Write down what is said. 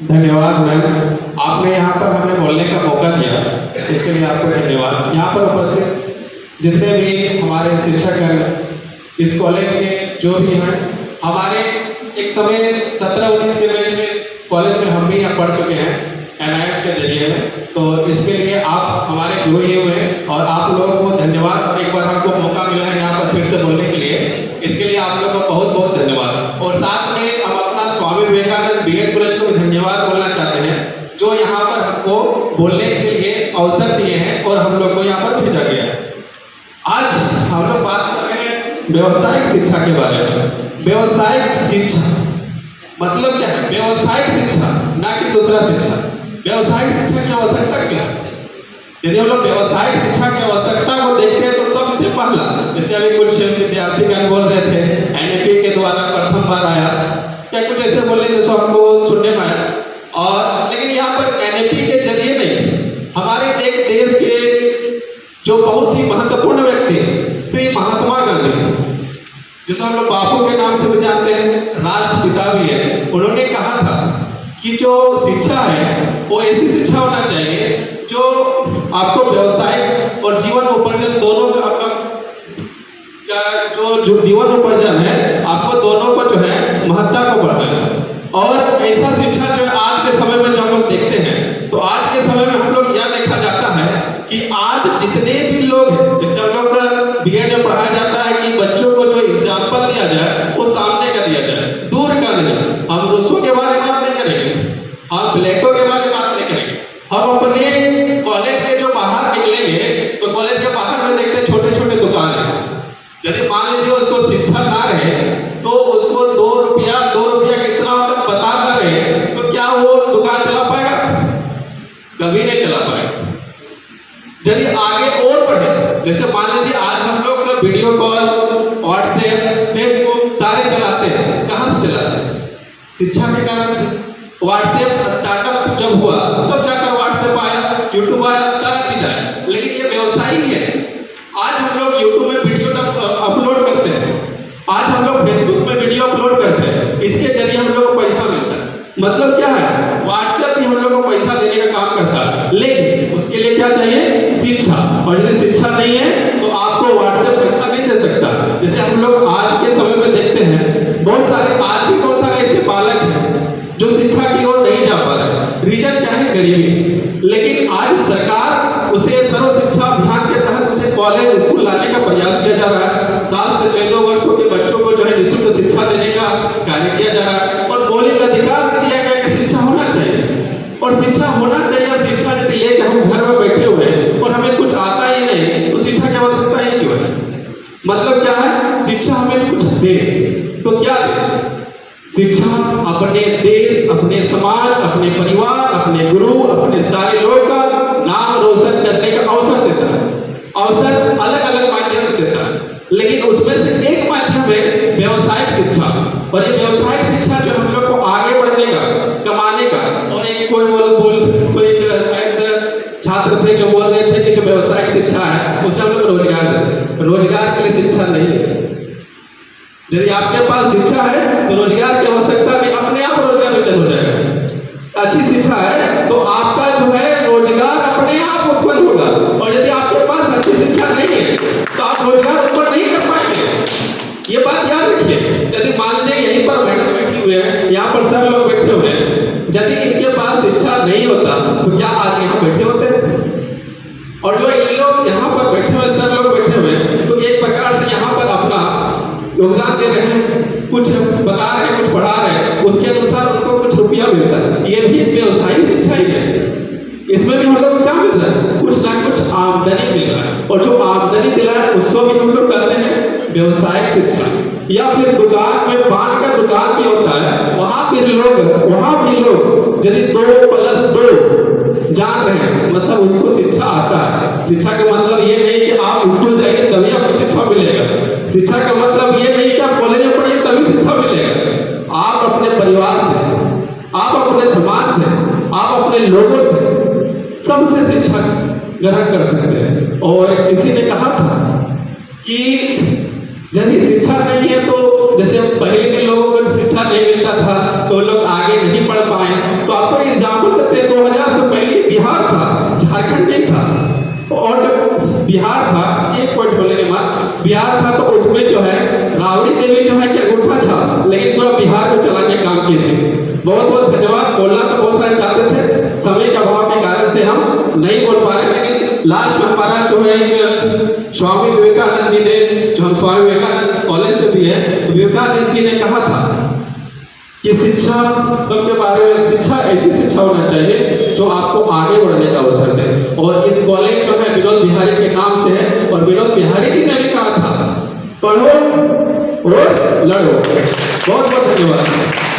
धन्यवाद मैम, आपने यहाँ पर हमें बोलने का मौका दिया, इसके लिए आपको धन्यवाद। यहाँ पर उपस्थित जितने भी हमारे शिक्षक हैं, इस कॉलेज के जो भी हैं, हमारे एक समय 17-19 के बैच में इस कॉलेज में हम भी यहाँ पढ़ चुके हैं NIS के जरिए में, तो इसके लिए आप हमारे गुरु ही हुए और आप लोगों को धन्यवाद। एक बार हमको मौका मिला है यहाँ पर फिर से बोलने के लिए, इसके लिए आप लोगों को बहुत बहुत धन्यवाद। और साथ में हम अपना स्वामी विवेकानंद BEd कॉलेज को धन्यवाद बोलना चाहते हैं, जो यहाँ पर हमको बोलने के लिए अवसर दिए हैं और हम लोग को यहाँ पर भेजा गया है। आज हम लोग बात कर रहे हैं व्यावसायिक शिक्षा के बारे में। व्यावसायिक शिक्षा मतलब क्या है? व्यावसायिक शिक्षा, ना कि दूसरा शिक्षा। व्यावसायिक शिक्षा की आवश्यकता क्या है? यदि हम लोग व्यावसायिक शिक्षा की आवश्यकता को देखते हैं तो सबसे पहला, जैसे अभी कुछ विद्यार्थी क्या बोल रहे थे, NAP के द्वारा प्रथम बार आया, क्या कुछ ऐसे बोले जैसे हमको सुनने में आया। और लेकिन यहाँ पर NAP के जरिए नहीं, हमारे एक देश के जो बहुत ही महत्वपूर्ण व्यक्ति श्री महात्मा गांधी, जिसे हम लोग बापू के नाम से भी जानते हैं, राष्ट्रपिता भी है, उन्होंने कहा था कि जो शिक्षा है वो ऐसी शिक्षा होना चाहिए जो आपको व्यवसाय और जीवन उपार्जन दोनों का आपका जो जीवन उपार्जन है आपको दोनों को जो है महत्ता को बढ़ाए। और ऐसा शिक्षा जो है आज के समय में जो हम लोग देखते हैं, तो आज के समय में हम लोग यह देखा जाता है कि आज जितने भी लोग हैं, जैसे हम लोग BEd में पढ़ाया जाता है कि बच्चों को जो एग्जाम्पल दिया जाए वो सामने का दिया जाए, दूर का नहीं। हम रूसो के बारे में बात नहीं करेंगे, हम प्लेटो के बारे में बात नहीं करेंगे। हम अपने कॉलेज के जो बाहर निकलेंगे तो कॉलेज के बाहर में देखते हैं छोटे छोटे दुकान है। यदि मान लीजिए उसको शिक्षा ना रहे तो उसको 2 रुपया कितना बताता रहे तो क्या वो दुकान चला पाएगा? कभी नहीं चला पाएगा। यदि आगे और बढ़े, जैसे मान लीजिए आज हम लोग वीडियो कॉल, व्हाट्सएप, फेसबुक सारे चलाते हैं, कहाँ से चलाते हैं? शिक्षा के कारण से। व्हाट्सएप स्टार्टअप जब हुआ तब जाकर व्हाट्सएप आया, यूट्यूब आया, सारा चीज आया, लेकिन ये व्यवसाय ही है। आज हम लोग यूट्यूब में वीडियो अपलोड करते हैं, आज हम लोग फेसबुक में वीडियो अपलोड करते हैं, इसके जरिए हम लोग को पैसा मिलता है। मतलब क्या है? व्हाट्सएप भी हम लोग को पैसा देने का काम करता है, लेकिन उसके लिए क्या चाहिए? शिक्षा। और यदि शिक्षा नहीं है तो आपको व्हाट्सएप पैसा नहीं दे सकता। जैसे हम लोग आज के समय में देखते हैं बहुत सारे ऐसे बालक हैं जो शिक्षा की ओर नहीं जा पा रहे। रीजन क्या है? गरीबी। लेकिन आज सरकार उसे सर्व शिक्षा अभियान के तहत उसे कॉलेज स्कूल लाने का प्रयास किया जा रहा है। 7 से 14 वर्षों के बच्चों को जो है निःशुल्क शिक्षा देने का कार्य किया जा रहा है और मौलिक अधिकार दिया गया कि शिक्षा होना चाहिए। और शिक्षा होना चाहिए, और शिक्षा यदि लेकर हम घर में बैठे हुए हैं और हमें कुछ आता ही नहीं तो शिक्षा की आवश्यकता ही क्यों है? मतलब क्या है? शिक्षा हमें कुछ दे तो क्या दे? शिक्षा अपने देश, अपने समाज, अपने परिवार, अपने गुरु, अपने सारे लोगों का नाम रोशन करने का अवसर देता है। अवसर अलग अलग माध्यम से देता है, लेकिन उसमें से एक माध्यम है व्यावसायिक शिक्षा। और ये व्यावसायिक शिक्षा जो हम लोग को आगे बढ़ने का, कमाने का, और एक कोई छात्र थे जो बोल रहे थे कि जो व्यावसायिक शिक्षा है उसे हम लोग रोजगार देते हैं। रोजगार के लिए शिक्षा नहीं है। यदि आपके पास शिक्षा है तो रोजगार की आवश्यकता नहीं, अपने आप रोजगार सृजन हो जाएगा। अच्छी शिक्षा है तो आपका जो है रोजगार अपने आप उत्पन्न होगा। और यदि आपके पास अच्छी शिक्षा नहीं है तो आप रोजगार उत्पन्न नहीं कर पाएंगे। ये बात याद रखिए। यदि मान लीजिए यहीं पर मैडम बैठी हुए हैं, यहाँ पर सब लोग बैठे हुए हैं, यदि इनके पास शिक्षा नहीं होता तो क्या आज यहाँ बैठे होते? और जो इन लोग यहाँ पर बैठे हुए, सब लोग बैठे हुए हैं, तो एक प्रकार से यहाँ पर अपना योगदान दे रहे हैं, कुछ बता रहे हैं, कुछ पढ़ा रहे हैं, उसके अनुसार उनको कुछ रुपया मिलता है। ये भी व्यवसायिक शिक्षा ही है। इसमें भी हम लोग को क्या मिल रहा है? कुछ ना कुछ आमदनी मिल रहा है। और जो आमदनी मिला है उसको भी हम लोग कहते हैं व्यवसायिक शिक्षा। या फिर दुकान में पान का दुकान भी होता है, वहां भी लोग यदि 2+2 जान रहे हैं, मतलब उसको शिक्षा आता है। शिक्षा का मतलब ये नहीं कि आप स्कूल जाइए तभी आपको शिक्षा मिलेगा। शिक्षा का मतलब ये नहीं कि आप कॉलेज में पढ़िए तभी शिक्षा मिलेगा। आप अपने परिवार से, आप अपने समाज से, आप अपने लोगों से, सबसे शिक्षा ग्रहण कर सकते हैं। और किसी ने कहा था कि यदि शिक्षा नहीं है तो जैसे पहले के लोगों को शिक्षा नहीं मिलता था तो लोग आगे नहीं पढ़ पाए, तो आपको एग्जाम्पल देते हैं 2000 से पहले बिहार था, झारखंड नहीं था। और जब बिहार था, एक पॉइंट बोलने के बाद, बिहार था तो उसमें जो है राबड़ी देवी जो है कि अंगूठा था, लेकिन पूरा बिहार को चलाने काम किए थे। बहुत बहुत धन्यवाद। बोलना तो बहुत सारे चाहते थे, समय का अभाव के कारण से हम नहीं बोल पा रहे, लेकिन लास्ट में हमारा जो है एक स्वामी विवेकानंद जी ने, जो हम स्वामी विवेकानंद कॉलेज से भी है, तो विवेकानंद जी ने कहा था कि शिक्षा सबके बारे में, शिक्षा ऐसी शिक्षा होना चाहिए जो आपको आगे बढ़ने का अवसर दे। और इस कॉलेज जो है विनोद बिहारी के नाम से है, और विनोद बिहारी जी ने भी कहा था पढ़ो और लड़ो। बहुत बहुत धन्यवाद।